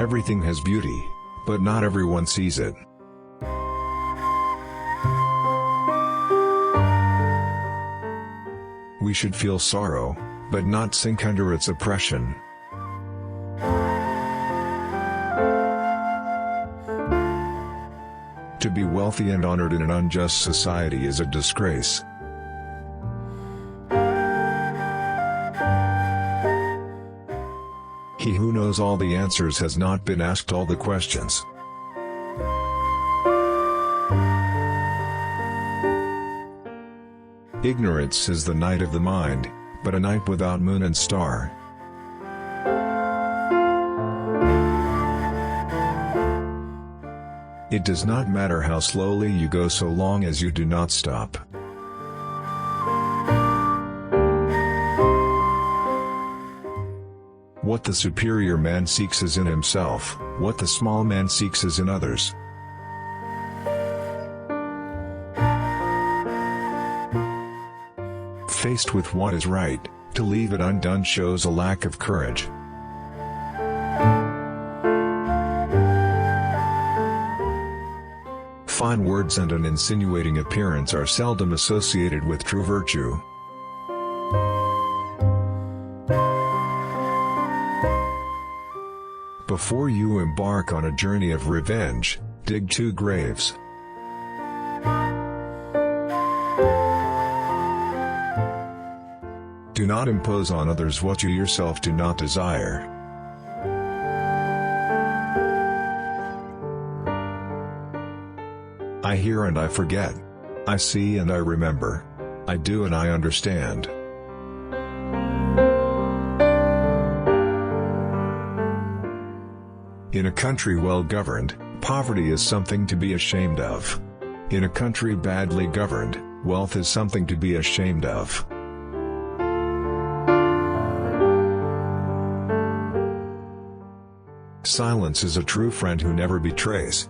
Everything has beauty, but not everyone sees it. We should feel sorrow, but not sink under its oppression. To be wealthy and honored in an unjust society is a disgrace. He who knows all the answers has not been asked all the questions. Ignorance is the night of the mind, but a night without moon and star. It does not matter how slowly you go so long as you do not stop. What the superior man seeks is in himself, what the small man seeks is in others. Faced with what is right, to leave it undone shows a lack of courage. Fine words and an insinuating appearance are seldom associated with true virtue. Before you embark on a journey of revenge, dig 2 graves. Do not impose on others what you yourself do not desire. I hear and I forget. I see and I remember. I do and I understand. In a country well governed, poverty is something to be ashamed of. In a country badly governed, wealth is something to be ashamed of. Silence is a true friend who never betrays.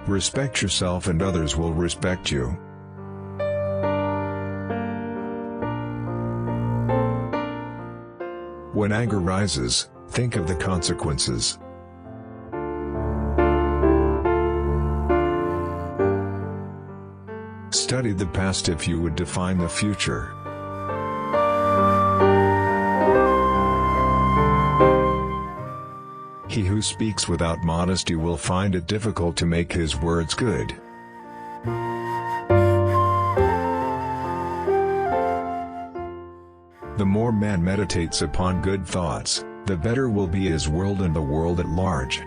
Respect yourself and others will respect you. When anger rises, think of the consequences. Study the past if you would define the future. He who speaks without modesty will find it difficult to make his words good. The more man meditates upon good thoughts, the better will be his world and the world at large.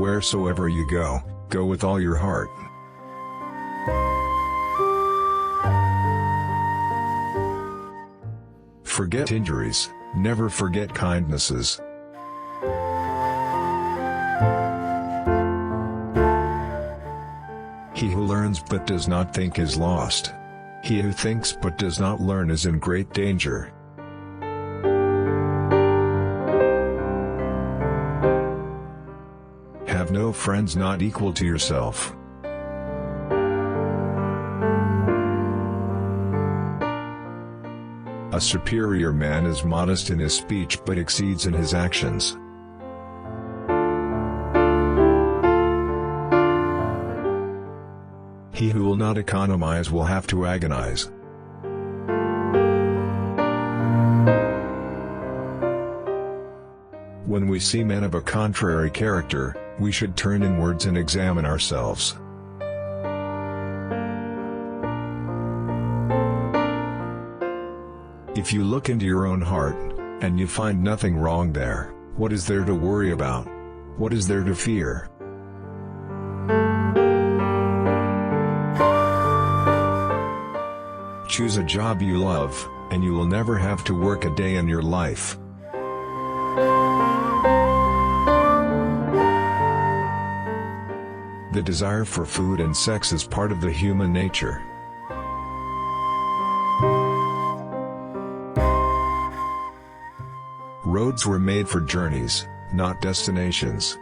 Wheresoever you go, go with all your heart. Forget injuries, never forget kindnesses. He who learns but does not think is lost. He who thinks but does not learn is in great danger. Have no friends not equal to yourself. A superior man is modest in his speech but exceeds in his actions. He who will not economize will have to agonize. When we see men of a contrary character, we should turn inwards and examine ourselves. If you look into your own heart, and you find nothing wrong there, what is there to worry about? What is there to fear? Choose a job you love, and you will never have to work a day in your life. The desire for food and sex is part of the human nature. Roads were made for journeys, not destinations.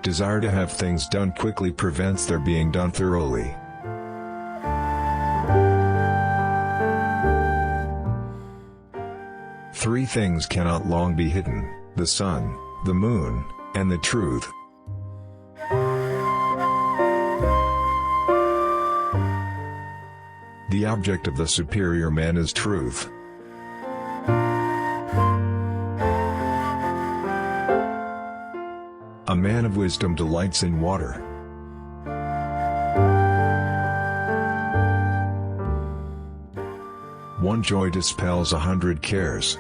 Desire to have things done quickly prevents their being done thoroughly. Three things cannot long be hidden: the sun, the moon, and the truth. The object of the superior man is truth. A man of wisdom delights in water. One joy dispels 100 cares.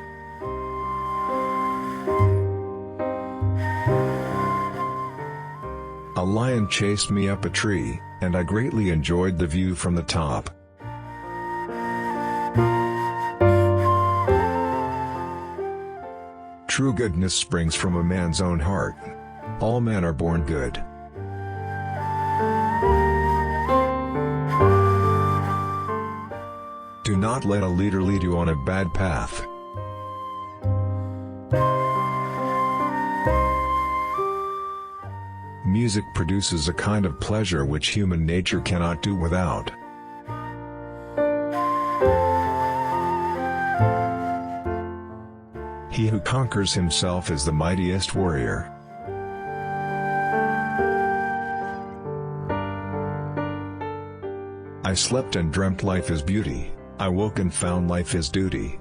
A lion chased me up a tree, and I greatly enjoyed the view from the top. True goodness springs from a man's own heart. All men are born good. Do not let a leader lead you on a bad path. Music produces a kind of pleasure which human nature cannot do without. He who conquers himself is the mightiest warrior. I slept and dreamt life is beauty. I woke and found life is duty.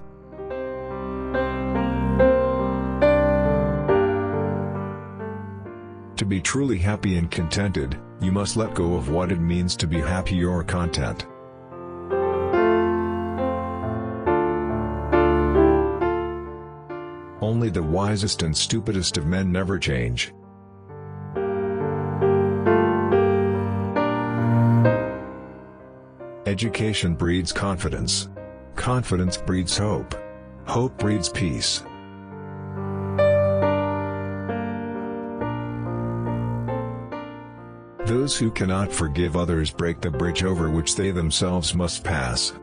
To be truly happy and contented, you must let go of what it means to be happy or content. Only the wisest and stupidest of men never change. Education breeds confidence. Confidence breeds hope. Hope breeds peace. Those who cannot forgive others break the bridge over which they themselves must pass.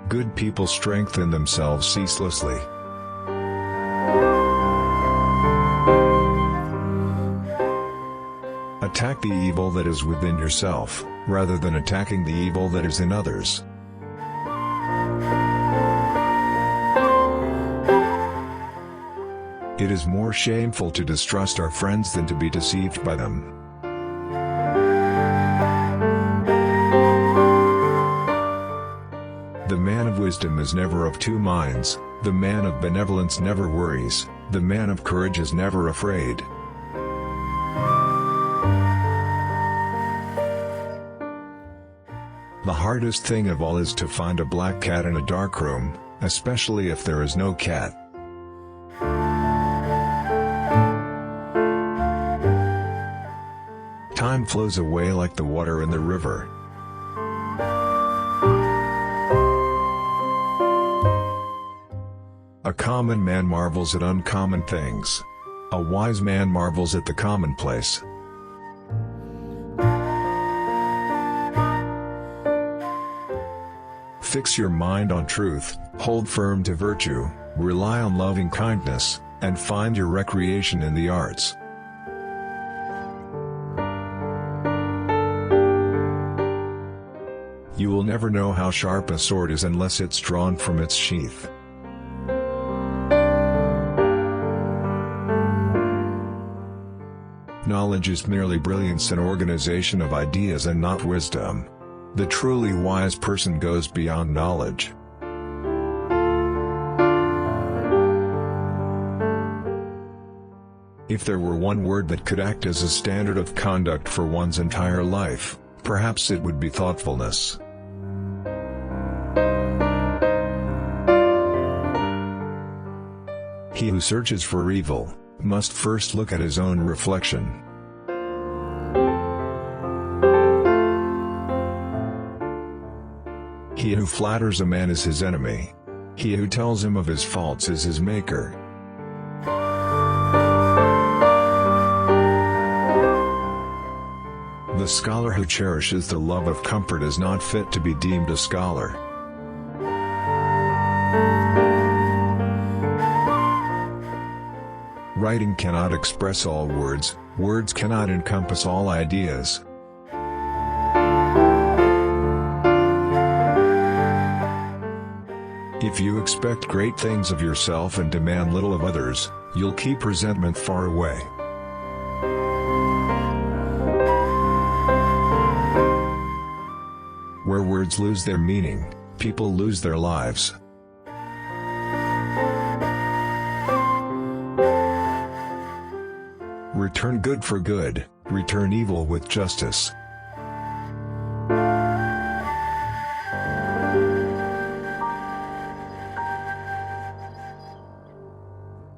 Good people strengthen themselves ceaselessly. Attack the evil that is within yourself, rather than attacking the evil that is in others. It is more shameful to distrust our friends than to be deceived by them. The man of wisdom is never of two minds, the man of benevolence never worries, the man of courage is never afraid. The hardest thing of all is to find a black cat in a dark room, especially if there is no cat. Time flows away like the water in the river. A common man marvels at uncommon things. A wise man marvels at the commonplace. Fix your mind on truth, hold firm to virtue, rely on loving kindness, and find your recreation in the arts. You will never know how sharp a sword is unless it's drawn from its sheath. Knowledge is merely brilliance and organization of ideas and not wisdom. The truly wise person goes beyond knowledge. If there were one word that could act as a standard of conduct for one's entire life, perhaps it would be thoughtfulness. He who searches for evil must first look at his own reflection. He who flatters a man is his enemy. He who tells him of his faults is his maker. The scholar who cherishes the love of comfort is not fit to be deemed a scholar. Writing cannot express all words, words cannot encompass all ideas. If you expect great things of yourself and demand little of others, you'll keep resentment far away. Where words lose their meaning, people lose their lives. Return good for good, return evil with justice.